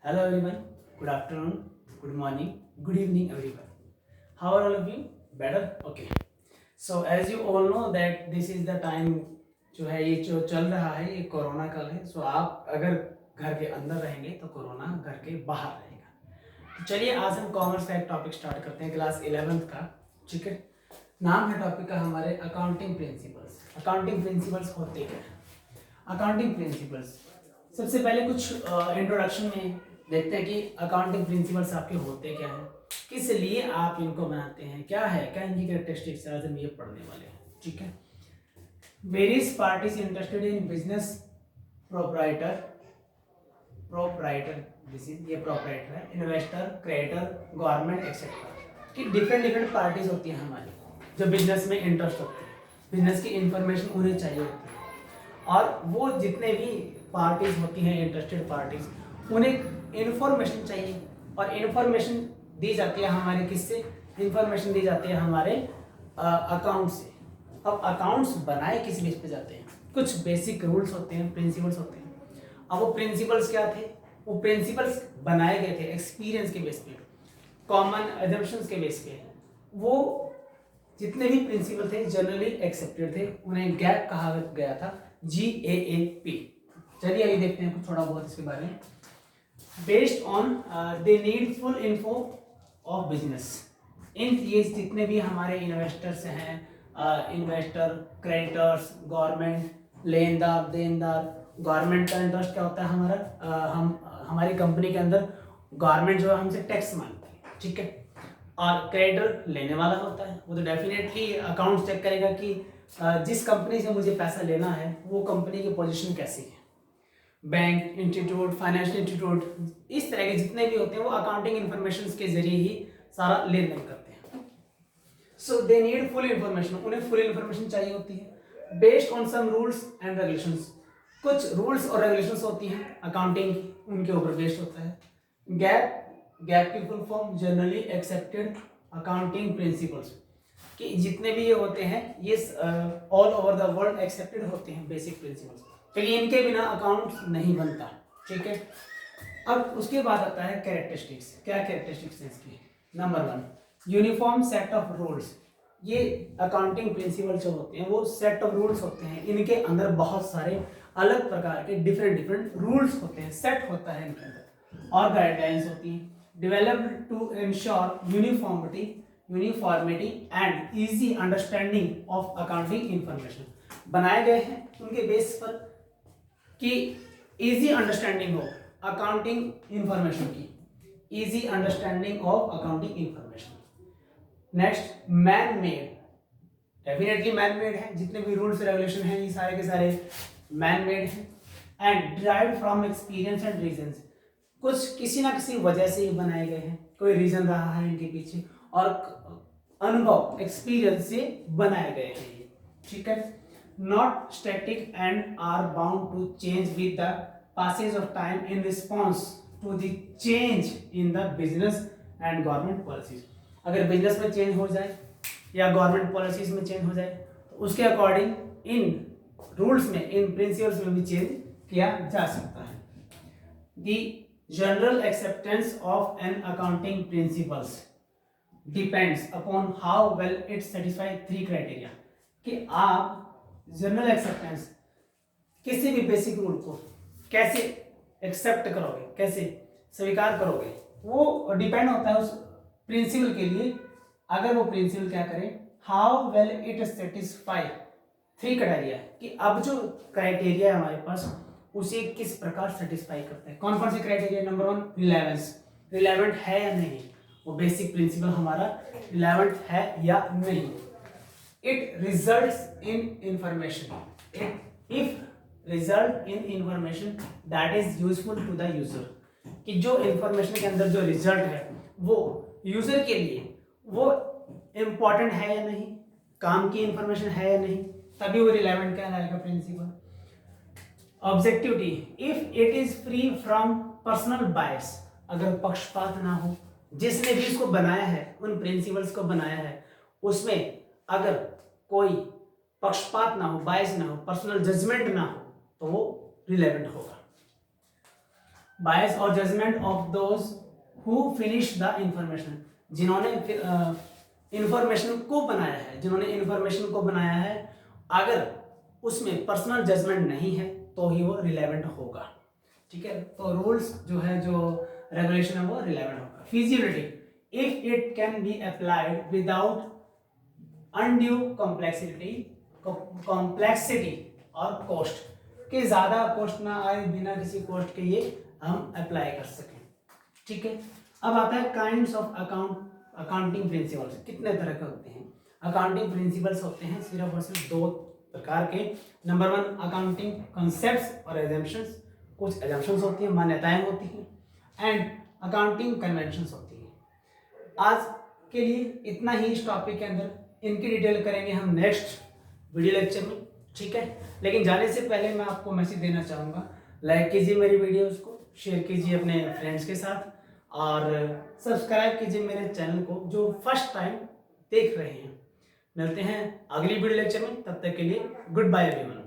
Hello everyone, good afternoon, good morning, good evening everyone. How are all of you? Better? Okay. So as you all know that this is the time जो है ये जो चल रहा है ये corona काल है. सो आप अगर घर के अंदर रहेंगे तो कोरोना घर के बाहर रहेगा. तो चलिए आज हम कॉमर्स का एक टॉपिक स्टार्ट करते हैं क्लास 11th का. ठीक है. नाम है टॉपिक का हमारे अकाउंटिंग प्रिंसिपल्स. अकाउंटिंग प्रिंसिपल्स होते क्या है? अकाउंटिंग प्रिंसिपल्स सबसे पहले कुछ इंट्रोडक्शन में देखते हैं कि अकाउंटिंग प्रिंसिपल्स आपके होते क्या हैं, किस लिए आप इनको बनाते हैं, क्या है, क्या इनकी कैरेक्टरिस्टिक्स है, आज हम ये पढ़ने वाले हैं. ठीक है. Various parties interested in business proprietor proprietor this is ये प्रोप्राइटर है, इन्वेस्टर, क्रेडिटर, गवर्नमेंट एक्सेट्रा कि डिफरेंट डिफरेंट पार्टीज होती हैं हमारी जो बिजनेस में इंटरेस्ट होती है. बिजनेस की इंफॉर्मेशन उन्हें चाहिए होती है और वो जितने भी पार्टीज होती हैं इंटरेस्टेड पार्टीज उन्हें इंफॉर्मेशन चाहिए और इंफॉर्मेशन दी जाती है हमारे किससे? इंफॉर्मेशन दी जाती है हमारे अकाउंट से. अब अकाउंट्स बनाए किस बेस पे जाते हैं? कुछ बेसिक रूल्स होते हैं, प्रिंसिपल्स होते हैं. अब वो प्रिंसिपल्स क्या थे? वो प्रिंसिपल्स बनाए गए थे एक्सपीरियंस के बेस पे, कॉमन अजम्पशंस के बेस पे. वो जितने भी प्रिंसिपल थे जनरली एक्सेप्टेड थे, उन्हें गैप कहा गया था, GAAP. चलिए अभी देखते हैं कुछ थोड़ा बहुत इसके बारे में. Based on the need full info of business. इन ये जितने भी हमारे इन्वेस्टर्स हैं, इन्वेस्टर, क्रेडिटर्स, गवर्नमेंट, लेनदार, देनदार. गवर्नमेंट का इंटरेस्ट क्या होता है हमारा? हम हमारी कंपनी के अंदर गवर्नमेंट जो है हमसे टैक्स मांगती है. ठीक है. और क्रेडिटर लेने वाला होता है, वो तो डेफिनेटली अकाउंट चेक करेगा कि जिस कंपनी से मुझे पैसा लेना है वो कंपनी की पोजीशन कैसी है. बैंक, इंस्टीट्यूट, फाइनेंशियल इंस्टीट्यूट, इस तरह के जितने भी होते हैं वो अकाउंटिंग इंफॉर्मेशन के जरिए ही सारा लेन देन करते हैं. So they need full information. उन्हें फुल इंफॉर्मेशन चाहिए होती है based on some rules and regulations. कुछ रूल्स और रेगुलेशंस होती हैं अकाउंटिंग, उनके ऊपर बेस्ड होता है. गैप, गैप की full form generally accepted accounting principles. कि जितने भी ये होते हैं ये all over the world accepted होते हैं बेसिक प्रिंसिपल्स. क्योंकि इनके बिना अकाउंट नहीं बनता. ठीक है. अब उसके बाद आता है कैरेक्टरिस्टिक्स. क्या कैरेक्टरिस्टिक्स है इसकी? Number 1 uniform set of rules. ये अकाउंटिंग प्रिंसिपल जो होते हैं वो सेट ऑफ रूल्स होते हैं. इनके अंदर बहुत सारे अलग प्रकार के डिफरेंट डिफरेंट रूल्स होते हैं, सेट होता है इनके अंदर, और गाइडलाइंस होती हैं. Developed to ensure uniformity and easy understanding of accounting information. बनाए गए हैं उनके बेस पर कि इजी अंडरस्टैंडिंग हो अकाउंटिंग इंफॉर्मेशन की. Easy understanding of accounting information. Next man made. Definitely man made है, जितने भी रूल्स रेगुलेशन हैं ये सारे के सारे मैन मेड हैं. And derived from experience and reasons. कुछ किसी ना किसी वजह से ही बनाए गए हैं, कोई रीजन रहा है इनके पीछे और अनुभव, एक्सपीरियंस से बनाए गए हैं ये. ठीक है. Not static and are bound to change with the passage of time in response to the change in the business and government policies. अगर बिजनेस में चेंज हो जाए या गवर्नमेंट पॉलिसीज में चेंज हो जाए तो उसके अकॉर्डिंग इन रूल्स में, इन प्रिंसिपल्स में भी चेंज किया जा सकता है. The general acceptance of an accounting principles depends upon how well it satisfies 3 criteria. कि आप जनरल एक्सेप्टेंस किसी भी बेसिक रूल को कैसे एक्सेप्ट करोगे, कैसे स्वीकार करोगे, वो डिपेंड होता है उस प्रिंसिपल के लिए. अगर वो प्रिंसिपल क्या करे, how well it satisfy 3 criteria. कि अब जो क्राइटेरिया है हमारे पास उसे किस प्रकार सेटिस्फाई करता है. कौन कौन से क्राइटेरिया? Number 1 relevance. रिलेवेंट है या नहीं, वो बेसिक प्रिंसिपल हमारा रिलेवेंट है या नहीं. It results in information. If result in information that is useful to the user. कि जो इंफॉर्मेशन के अंदर जो रिजल्ट है वो यूजर के लिए वो इंपॉर्टेंट है या नहीं, काम की इंफॉर्मेशन है या नहीं, तभी वो रिलेवेंट कहलाएगा principle. Objectivity. If it is free from personal bias. अगर पक्षपात ना हो, जिसने भी इसको बनाया है, उन प्रिंसिपल्स को बनाया है, उसमें अगर कोई पक्षपात ना हो, बायस ना हो, पर्सनल जजमेंट ना हो, तो वो रिलेवेंट होगा. बायस और judgement of those who finish the information, जिन्होंने इंफॉर्मेशन को बनाया है, जिन्होंने इंफॉर्मेशन को बनाया है, अगर उसमें पर्सनल जजमेंट नहीं है तो ही वो रिलेवेंट होगा। ठीक है, तो रूल्स जो है, जो रेगुलेशन है वो रिलेवेंट होगा। Feasibility, if it can be applied without undue complexity और कॉस्ट, के ज़्यादा कॉस्ट ना आए, बिना किसी कॉस्ट के ये हम अप्लाई कर सकें। ठीक है, अब आता है काइंड्स ऑफ अकाउंटिंग प्रिंसिपल्स। कितने तरह के होते हैं अकाउंटिंग प्रिंसिपल्स? होते हैं सिर्फ और सिर्फ दो प्रकार के। नंबर 1 अकाउंटिंग कॉन्सेप्ट्स और एजम्पशंस, कुछ एजम्पशंस होती हैं, मान्यताएं होती हैं, एंड अकाउंटिंग कन्वेंशंस होती हैं। आज के लिए इतना ही इस टॉपिक के अंदर, इनकी डिटेल करेंगे हम नेक्स्ट वीडियो लेक्चर में। ठीक है, लेकिन जाने से पहले मैं आपको मैसेज देना चाहूँगा, लाइक कीजिए मेरी वीडियोस को, शेयर कीजिए अपने फ्रेंड्स के साथ, और सब्सक्राइब कीजिए मेरे चैनल को जो फर्स्ट टाइम देख रहे हैं। मिलते हैं अगली वीडियो लेक्चर में, तब तक के लिए गुड बाय एवरीवन।